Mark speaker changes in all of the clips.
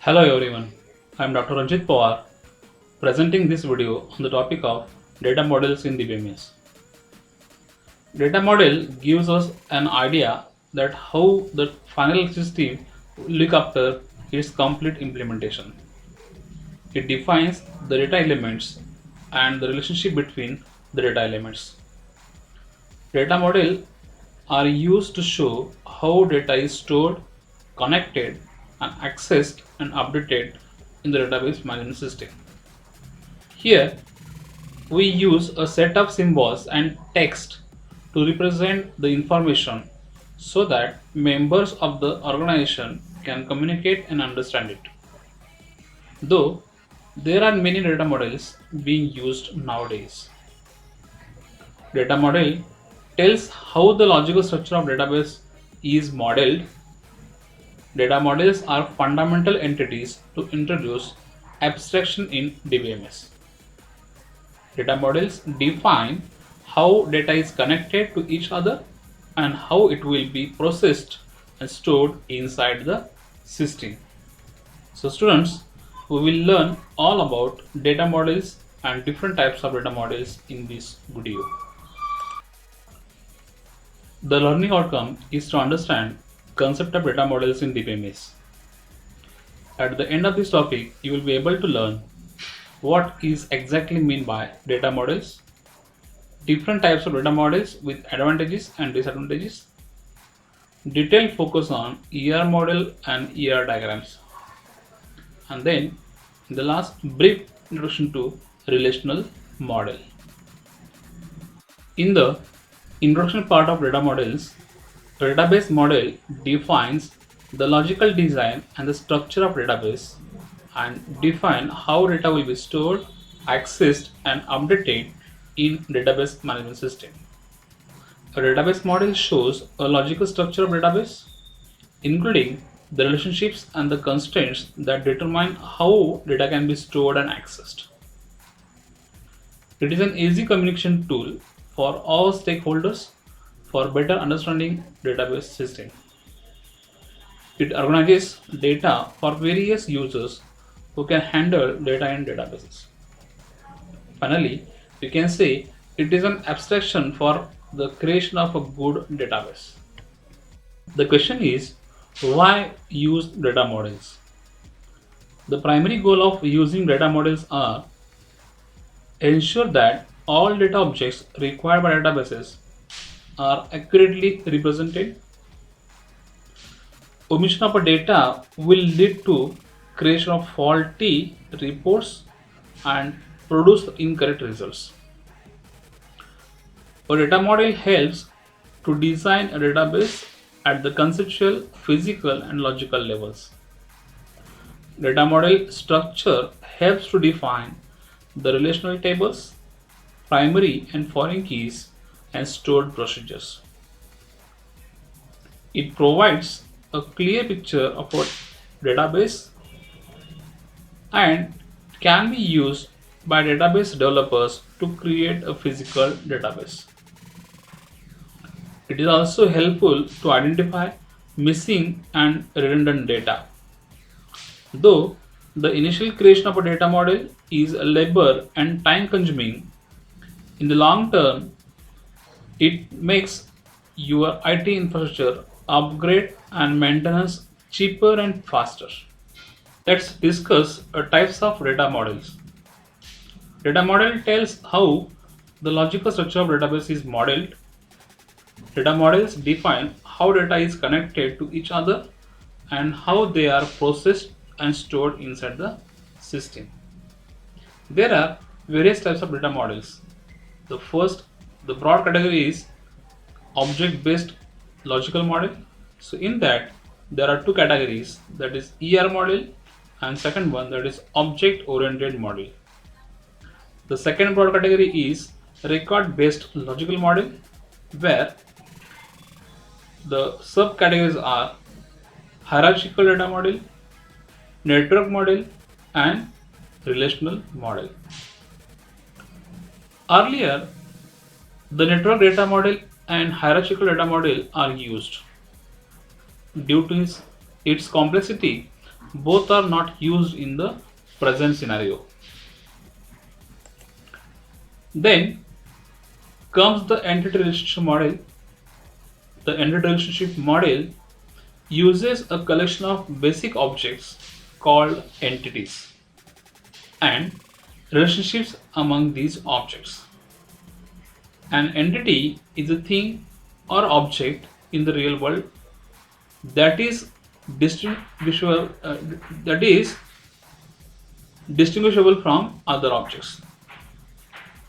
Speaker 1: Hello everyone, I am Dr. Ranjit Pawar presenting this video on the topic of data models in DBMS. Data model gives us an idea that how the final system will look after its complete implementation. It defines the data elements and the relationship between the data elements. Data model are used to show how data is stored, connected, and accessed and updated in the database management system. Here, we use a set of symbols and text to represent the information so that members of the organization can communicate and understand it. Though there are many data models being used nowadays. Data model tells how the logical structure of database is modeled. Data models are fundamental entities to introduce abstraction in DBMS. Data models define how data is connected to each other and how it will be processed and stored inside the system. So students, we will learn all about data models and different types of data models in this video. The learning outcome is to understand concept of data models in DBMS. At the end of this topic, you will be able to learn what is exactly mean by data models, different types of data models with advantages and disadvantages, detailed focus on ER model and ER diagrams, and then in the last, brief introduction to relational model. In the introduction part of data models, the database model defines the logical design and the structure of database and define how data will be stored, accessed and updated in database management system. A database model shows a logical structure of database, including the relationships and the constraints that determine how data can be stored and accessed. It is an easy communication tool for all stakeholders for better understanding database system. It organizes data for various users who can handle data in databases. Finally, we can say it is an abstraction for the creation of a good database. The question is, why use data models? The primary goal of using data models are ensure that all data objects required by databases are accurately represented. Omission of a data will lead to creation of faulty reports and produce incorrect results. A data model helps to design a database at the conceptual, physical, and logical levels. Data model structure helps to define the relational tables, primary and foreign keys, and stored procedures. It provides a clear picture of a database and can be used by database developers to create a physical database. It is also helpful to identify missing and redundant data. Though the initial creation of a data model is labor and time consuming, in the long term, it makes your IT infrastructure upgrade and maintenance cheaper and faster. Let's discuss types of data models. Data model tells how the logical structure of database is modeled. Data models define how data is connected to each other and how they are processed and stored inside the system. There are various types of data models. The first, the broad category is object-based logical model. So in that, there are two categories, that is ER model and second one, that is object-oriented model. The second broad category is record-based logical model, where the subcategories are hierarchical data model, network model, and relational model. Earlier, the network data model and hierarchical data model are used. Due to its complexity, both are not used in the present scenario. Then comes the entity relationship model. The entity relationship model uses a collection of basic objects called entities and relationships among these objects. An entity is a thing or object in the real world that is distinguishable, that is distinguishable from other objects.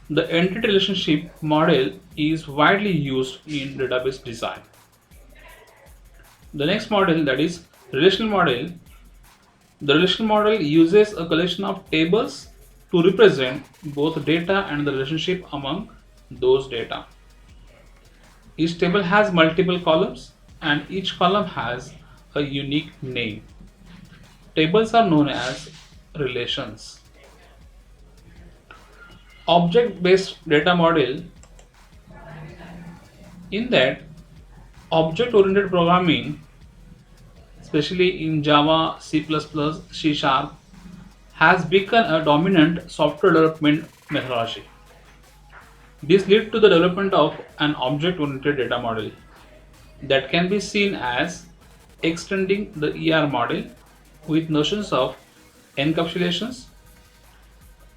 Speaker 1: The entity relationship model is widely used in database design. The next model, that is relational model. The relational model uses a collection of tables to represent both data and the relationship among those data. Each table has multiple columns and each column has a unique name. Tables are known as relations. Object-based data model, in that object-oriented programming, especially in Java, C++, C Sharp, has become a dominant software development methodology. This leads to the development of an object-oriented data model that can be seen as extending the ER model with notions of encapsulations,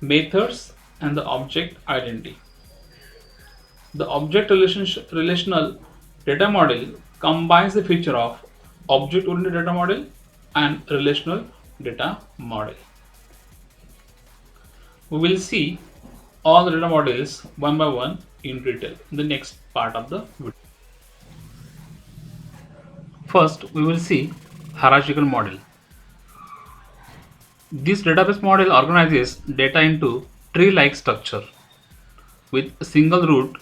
Speaker 1: methods, and the object identity. The relational data model combines the feature of object-oriented data model and relational data model. We will see all the data models one by one in detail in the next part of the video. First, we will see hierarchical model. This database model organizes data into tree-like structure with a single root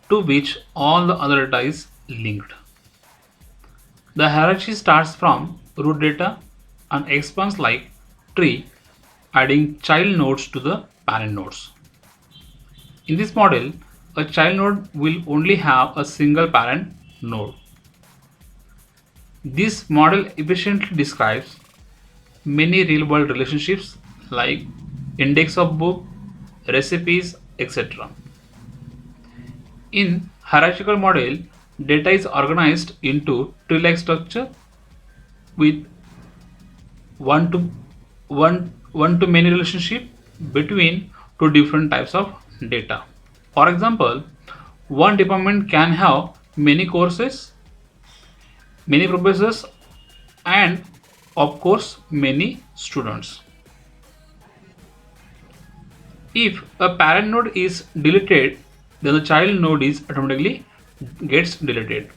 Speaker 1: to which all the other data is linked. The hierarchy starts from root data and expands like tree, adding child nodes to the parent nodes. In this model, a child node will only have a single parent node. This model efficiently describes many real-world relationships like index of book, recipes, etc. In hierarchical model, data is organized into tree-like structure with one to many relationship between two different types of data. For example, one department can have many courses, many professors, and of course many students. If a parent node is deleted, then the child node is automatically gets deleted.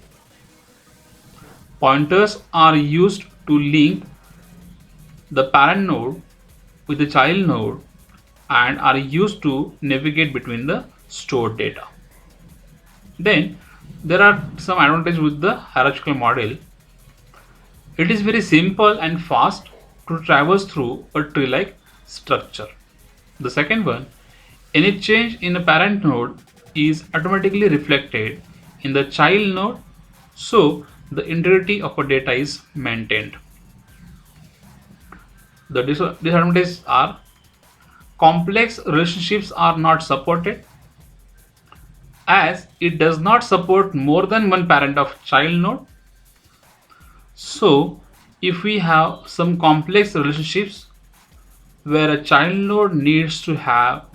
Speaker 1: Pointers are used to link the parent node with the child node and are used to navigate between the stored data. Then there are some advantages with the hierarchical model. It is very simple and fast to traverse through a tree-like structure. The second one, any change in a parent node is automatically reflected in the child node, so the integrity of a data is maintained. The disadvantages are complex relationships are not supported, as it does not support more than one parent of child node. So if we have some complex relationships where a child node needs to have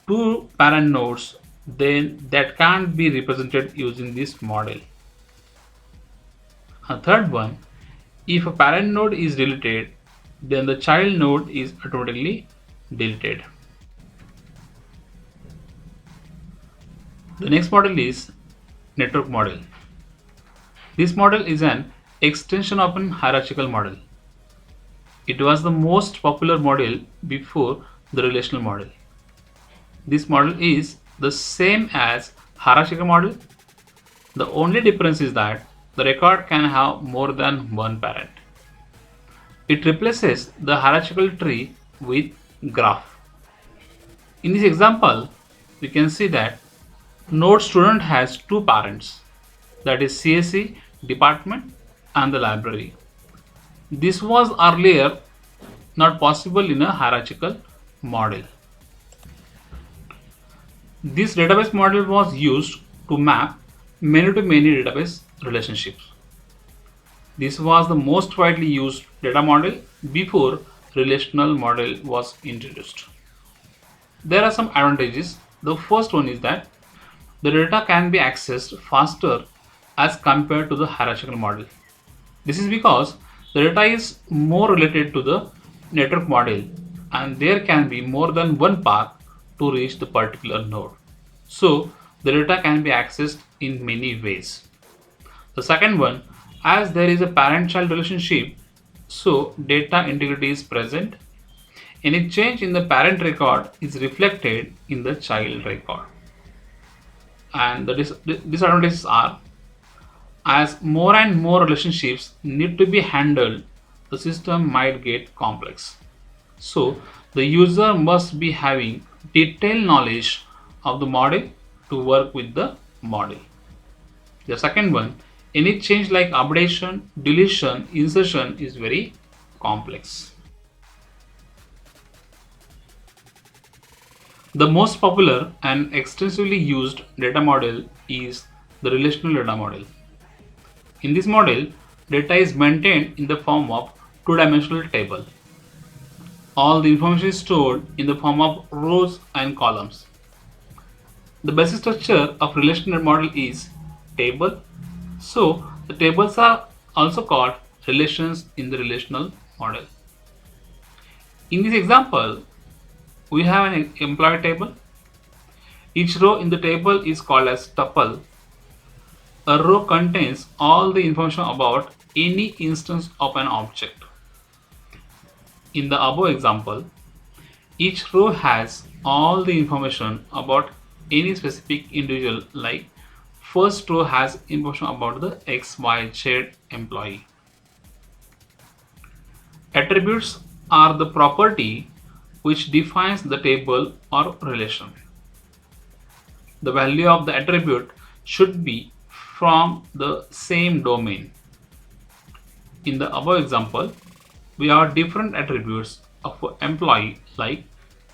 Speaker 1: two parent nodes, then that can't be represented using this model. A third one, if a parent node is deleted, then the child node is automatically deleted. The next model is network model. This model is an extension of an hierarchical model. It was the most popular model before the relational model. This model is the same as hierarchical model. The only difference is that the record can have more than one parent. It replaces the hierarchical tree with graph. In this example, we can see that node student has two parents, that is CSE, department, and the library. This was earlier not possible in a hierarchical model. This database model was used to map many-to-many database relationships. This was the most widely used data model before relational model was introduced. There are some advantages. The first one is that the data can be accessed faster as compared to the hierarchical model. This is because the data is more related to the network model and there can be more than one path to reach the particular node. So the data can be accessed in many ways. The second one, as there is a parent-child relationship, so data integrity is present. Any change in the parent record is reflected in the child record. And the disadvantages are, as more and more relationships need to be handled, the system might get complex. So the user must be having detailed knowledge of the model to work with the model. The second one, any change like updation, deletion, insertion is very complex. The most popular and extensively used data model is the relational data model. In this model, data is maintained in the form of two-dimensional table. All the information is stored in the form of rows and columns. The basic structure of relational model is table. So the tables are also called relations in the relational model. In this example, we have an employee table. Each row in the table is called as tuple. A row contains all the information about any instance of an object. In the above example, each row has all the information about any specific individual, like first row has information about the XYZ employee. Attributes are the property which defines the table or relation. The value of the attribute should be from the same domain. In the above example, we have different attributes of employee like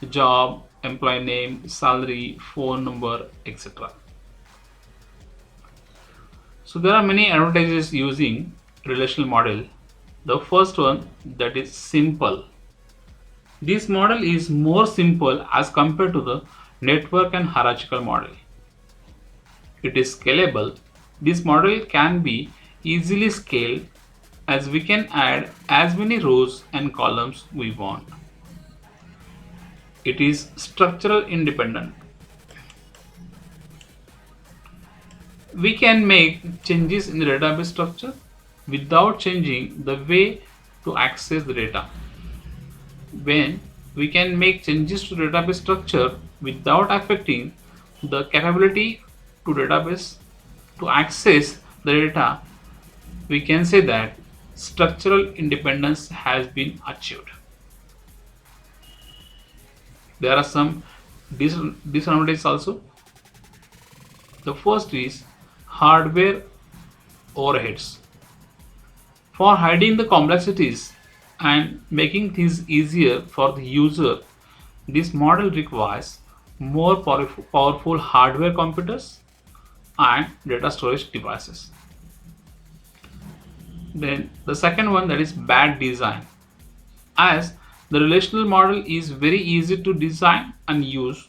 Speaker 1: job, employee name, salary, phone number, etc. So there are many advantages using relational model. The first one, that is simple. This model is more simple as compared to the network and hierarchical model. It is scalable. This model can be easily scaled as we can add as many rows and columns we want. It is structural independent. We can make changes in the database structure without changing the way to access the data. When we can make changes to database structure without affecting the capability to database to access the data, we can say that structural independence has been achieved. There are some disadvantages also. The first is hardware overheads. For hiding the complexities and making things easier for the user, this model requires more powerful hardware computers and data storage devices. Then the second one, that is bad design. As the relational model is very easy to design and use,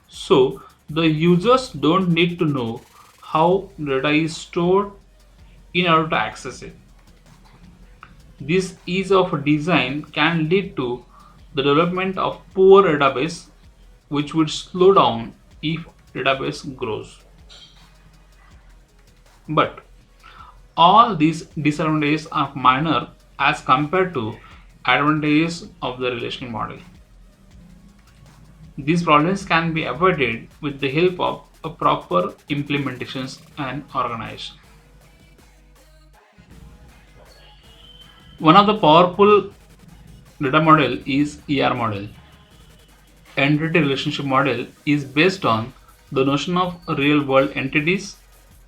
Speaker 1: so the users don't need to know how data is stored in order to access it. This ease of design can lead to the development of poor database, which would slow down if database grows. But all these disadvantages are minor as compared to advantages of the relational model. These problems can be avoided with the help of a proper implementations and organization. One of the powerful data model is ER model. Entity relationship model is based on the notion of real world entities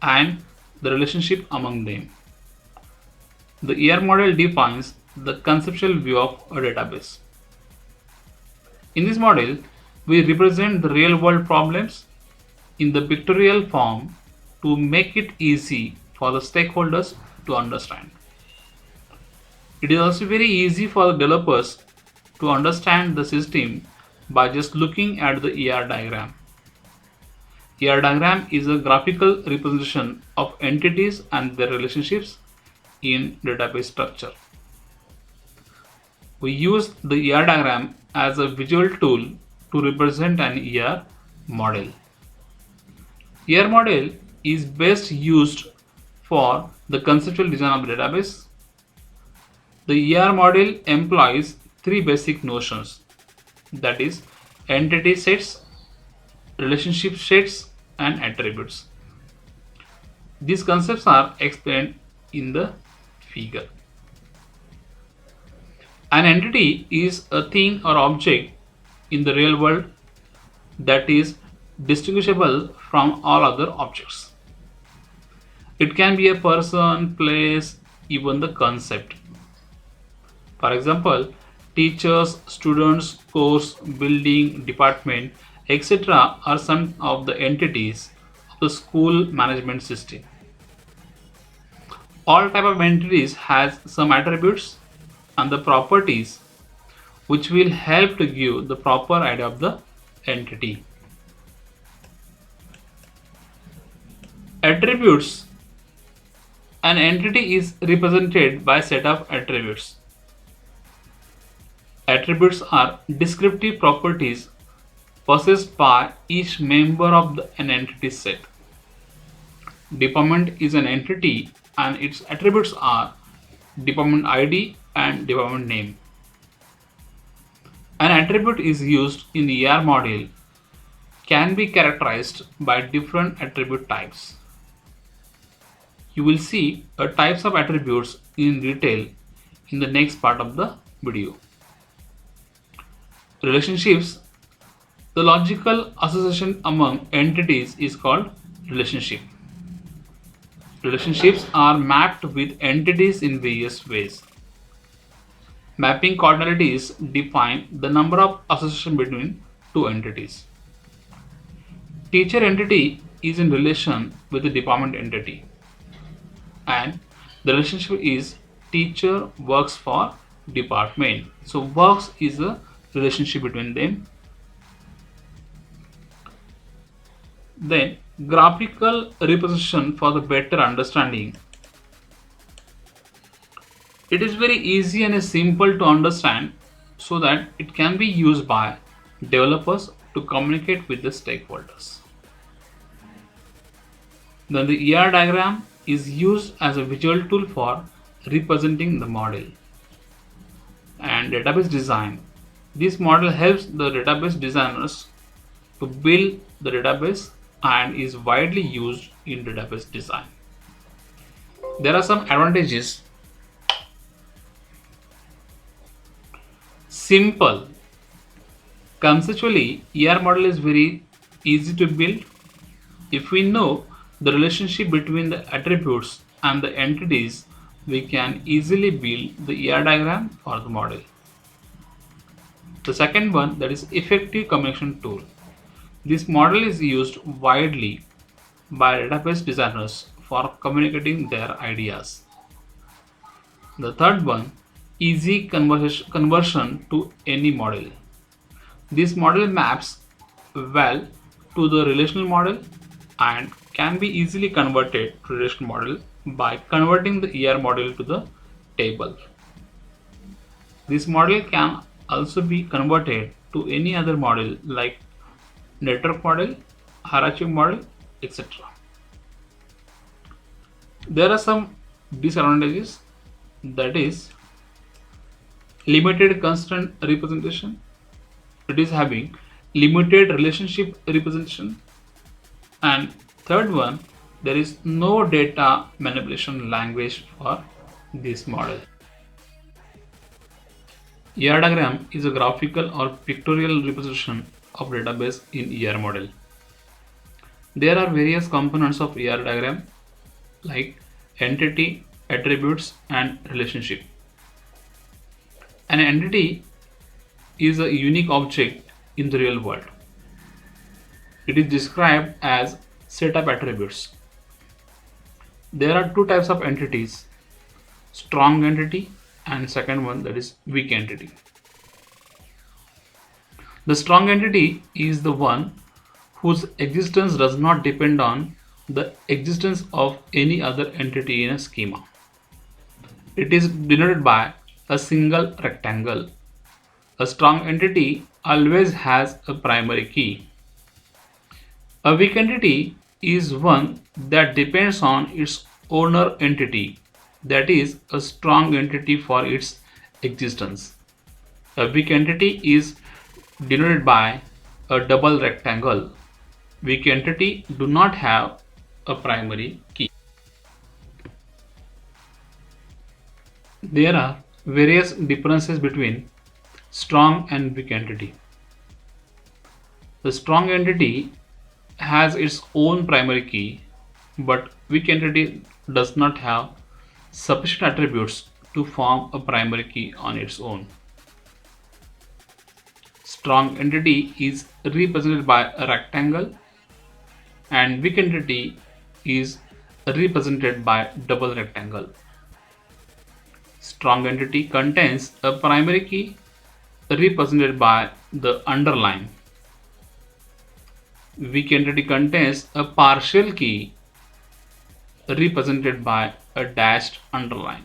Speaker 1: and the relationship among them. The ER model defines the conceptual view of a database. In this model, we represent the real-world problems in the pictorial form to make it easy for the stakeholders to understand. It is also very easy for the developers to understand the system by just looking at the ER diagram. ER diagram is a graphical representation of entities and their relationships in database structure. We use the ER diagram as a visual tool to represent an ER model. ER model is best used for the conceptual design of the database. The ER model employs three basic notions, that is entity sets, relationship sets, and attributes. These concepts are explained in the figure. An entity is a thing or object in the real world that is distinguishable from all other objects. It can be a person, place, even the concept. For example, teachers, students, course, building, department, etc. are some of the entities of the school management system. All type of entities has some attributes and the properties which will help to give the proper idea of the entity. Attributes. An entity is represented by a set of attributes. Attributes are descriptive properties possessed by each member of an entity set. Department is an entity and its attributes are department ID and department name. An attribute is used in the ER model can be characterized by different attribute types. You will see types of attributes in detail in the next part of the video. Relationships. The logical association among entities is called relationship. Relationships are mapped with entities in various ways. Mapping cardinalities define the number of associations between two entities. Teacher entity is in relation with the department entity, and the relationship is teacher works for department. So works is a relationship between them. Then graphical representation for the better understanding. It is very easy and simple to understand so that it can be used by developers to communicate with the stakeholders. Then the ER diagram is used as a visual tool for representing the model. And database design. This model helps the database designers to build the database and is widely used in database design. There are some advantages. Simple. Conceptually, ER model is very easy to build. If we know the relationship between the attributes and the entities, we can easily build the ER diagram for the model. The second one, that is effective communication tool. This model is used widely by database designers for communicating their ideas. The third one, easy conversion to any model. This model maps well to the relational model and can be easily converted to relational model by converting the ER model to the table. This model can also be converted to any other model like network model, hierarchy model, etc. There are some disadvantages, that is limited constant representation. It is having limited relationship representation. And third one, there is no data manipulation language for this model. ER diagram is a graphical or pictorial representation of database in ER model. There are various components of ER diagram like entity, attributes, and relationship. An entity is a unique object in the real world. It is described as set of attributes. There are two types of entities: strong entity and second one, that is weak entity. The strong entity is the one whose existence does not depend on the existence of any other entity in a schema. It is denoted by a single rectangle. A strong entity always has a primary key. A weak entity is one that depends on its owner entity, that is, a strong entity for its existence. A weak entity is denoted by a double rectangle. Weak entity do not have a primary key. There are various differences between strong and weak entity. The strong entity has its own primary key, but weak entity does not have sufficient attributes to form a primary key on its own. Strong entity is represented by a rectangle and weak entity is represented by double rectangle. Strong entity contains a primary key represented by the underline. Weak entity contains a partial key represented by a dashed underline.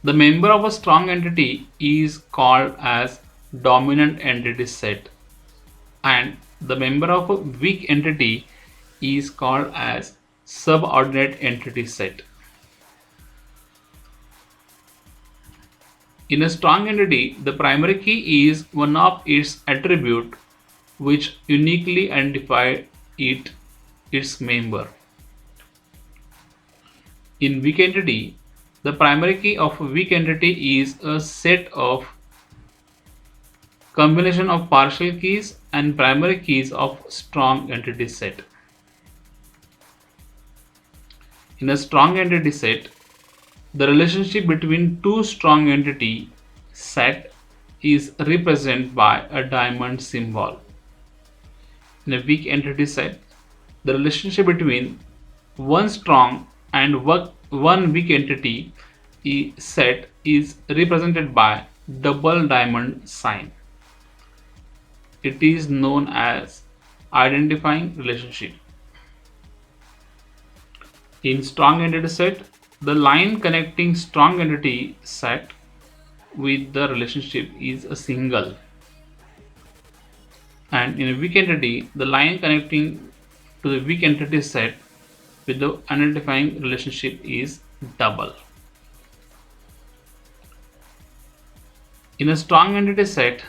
Speaker 1: The member of a strong entity is called as dominant entity set, and the member of a weak entity is called as subordinate entity set. In a strong entity, the primary key is one of its attribute which uniquely identify its member. In weak entity, the primary key of a weak entity is a set of combination of partial keys and primary keys of strong entity set. In a strong entity set, the relationship between two strong entity set is represented by a diamond symbol. In a weak entity set, the relationship between one strong and one weak entity set is represented by double diamond sign. It is known as identifying relationship. In strong entity set, the line connecting strong entity set with the relationship is a single, and in a weak entity, the line connecting to the weak entity set with the identifying relationship is double. In a strong entity set,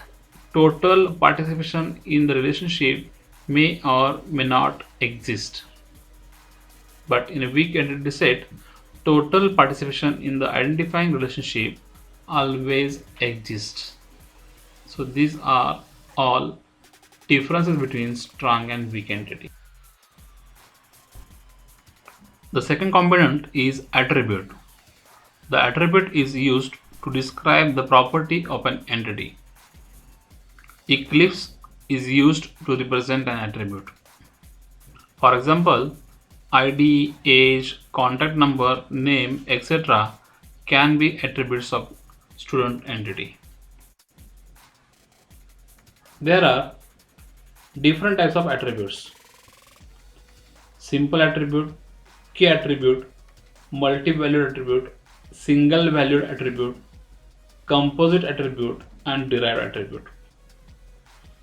Speaker 1: total participation in the relationship may or may not exist. But in a weak entity set, total participation in the identifying relationship always exists. So these are all differences between strong and weak entity. The second component is attribute. The attribute is used to describe the property of an entity. Eclipse is used to represent an attribute. For example, ID, age, contact number, name, etc. can be attributes of student entity. There are different types of attributes: simple attribute, key attribute, multi-valued attribute, single valued attribute, composite attribute, and derived attribute.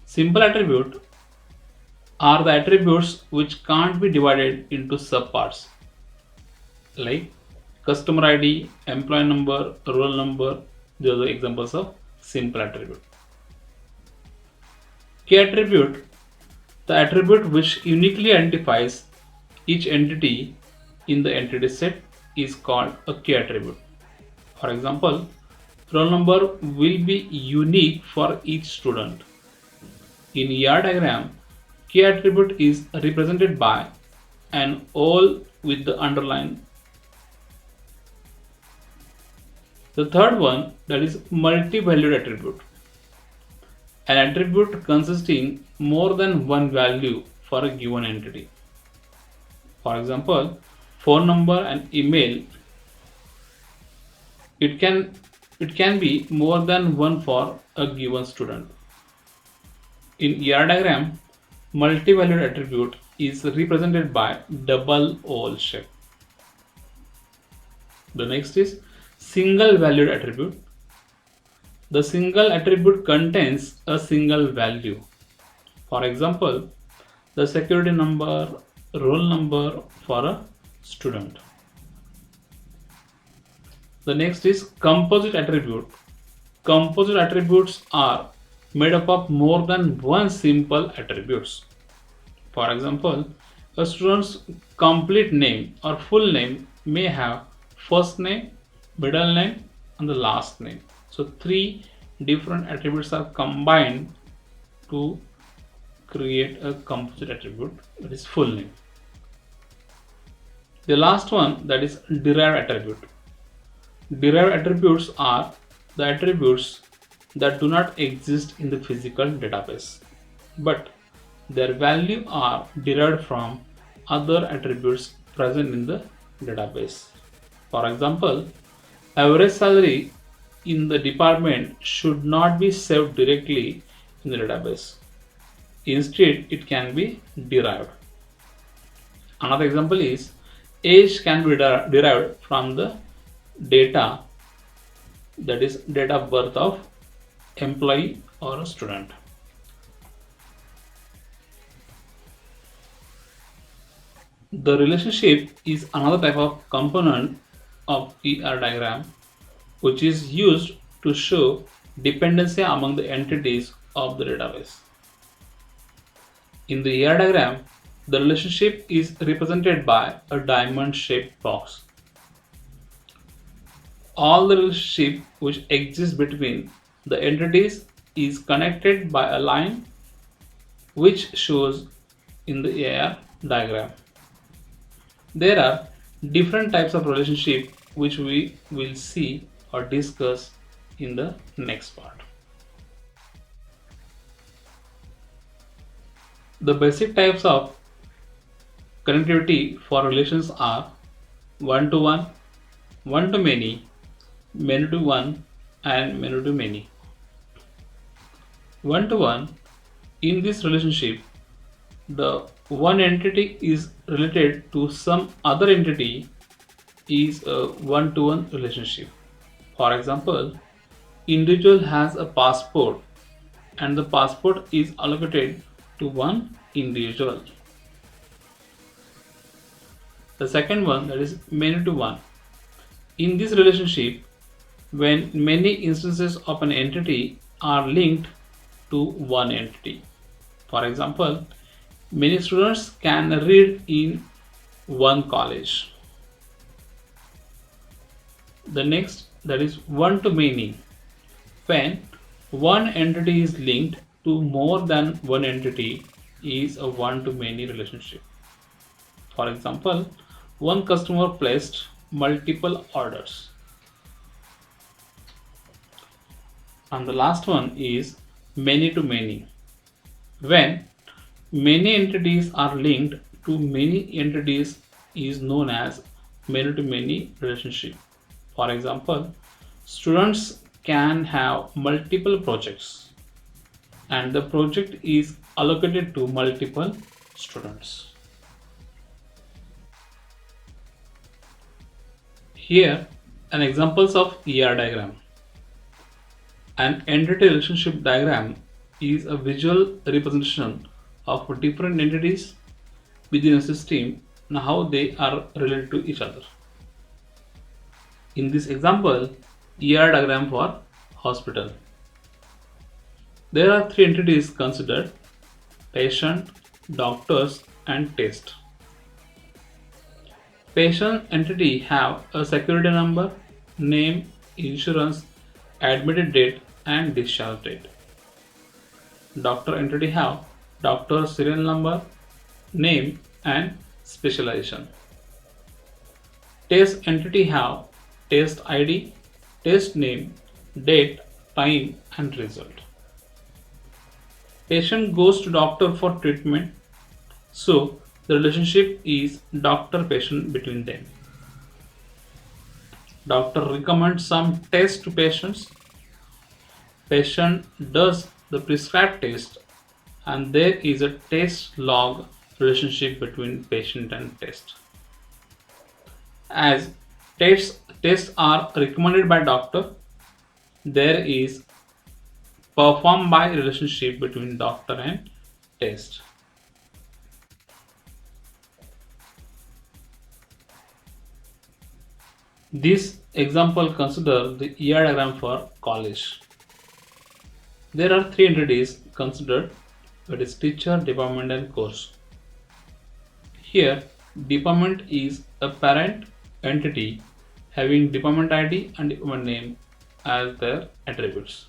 Speaker 1: Simple attribute are the attributes which can't be divided into subparts, like customer ID, employee number, roll number. These are the examples of simple attribute. Key attribute, the attribute which uniquely identifies each entity in the entity set, is called a key attribute. For example, roll number will be unique for each student. In ER diagram, key attribute is represented by an owl with the underline The third one, that is multi-valued attribute. An attribute consisting more than one value for a given entity. For example, phone number and email. It can be more than one for a given student. In ER diagram, multi-valued attribute is represented by double oval shape. The next is single valued attribute. The single attribute contains a single value. For example, the security number, roll number for a student. The next is composite attribute. Composite attributes are made up of more than one simple attributes. For example, a student's complete name or full name may have first name, middle name, and the last name. So three different attributes are combined to create a composite attribute, that is full name. The last one, that is derived attribute. Derived attributes are the attributes that do not exist in the physical database, but their value are derived from other attributes present in the database. For example, average salary in the department should not be saved directly in the database. Instead, it can be derived. Another example is age can be derived from the data, that is date of birth of employee or a student. The relationship is another type of component of ER diagram which is used to show dependency among the entities of the database. In the ER diagram, the relationship is represented by a diamond-shaped box. All the relationship which exists between the entities is connected by a line which shows in the ER diagram. There are different types of relationship which we will see or discuss in the next part. The basic types of connectivity for relations are one-to-one, one-to-many, many-to-one, and many-to-many. One-to-one, in this relationship, the one entity is related to some other entity is a one-to-one relationship. For example, individual has a passport and the passport is allocated to one individual. The second one, that is many-to-one. In this relationship, when many instances of an entity are linked to one entity. For example, many students can read in one college. The next, that is one-to-many. When one entity is linked to more than one entity is a one-to-many relationship. For example, one customer placed multiple orders. And the last one is many-to-many. When many entities are linked to many entities is known as many-to-many relationship. For example, students can have multiple projects and the project is allocated to multiple students. Here, an examples of ER diagram. An entity relationship diagram is a visual representation of different entities within a system and how they are related to each other. In this example, ER diagram for hospital. There are three entities considered: patient, doctors, and test. Patient entity have a security number, name, insurance, admitted date, and discharge date. Doctor entity have doctor serial number, name, and specialization. Test entity have test ID, test name, date, time and result. Patient goes to doctor for treatment, so the relationship is doctor-patient between them. Doctor recommends some tests to patients. Patient does the prescribed test, and there is a test log relationship between patient and test. As tests are recommended by doctor, there is performed by relationship between doctor and test. This example consider the ER diagram for college. There are three entities considered, that is teacher, department and course. Here department is a parent entity having department ID and department name as their attributes.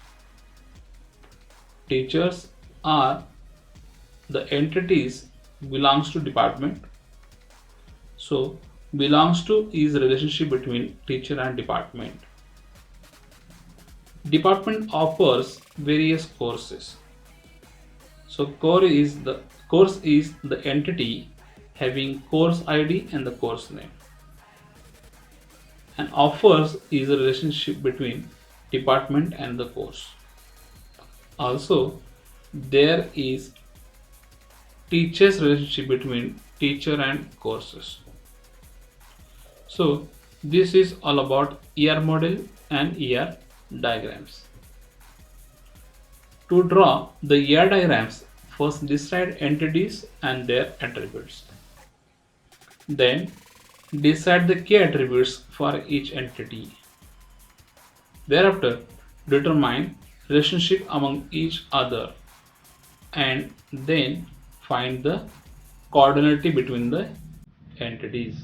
Speaker 1: Teachers are the entities belongs to department, so belongs to is the relationship between teacher and department. Department offers various courses, so course is the entity having course ID and the course name, and offers is a relationship between department and the course. Also there is teachers relationship between teacher and courses. So this is all about ER model and ER diagrams. To draw the ER diagrams, first decide entities and their attributes. Then decide the key attributes for each entity. Thereafter determine relationship among each other, and then find the coordinate between the entities.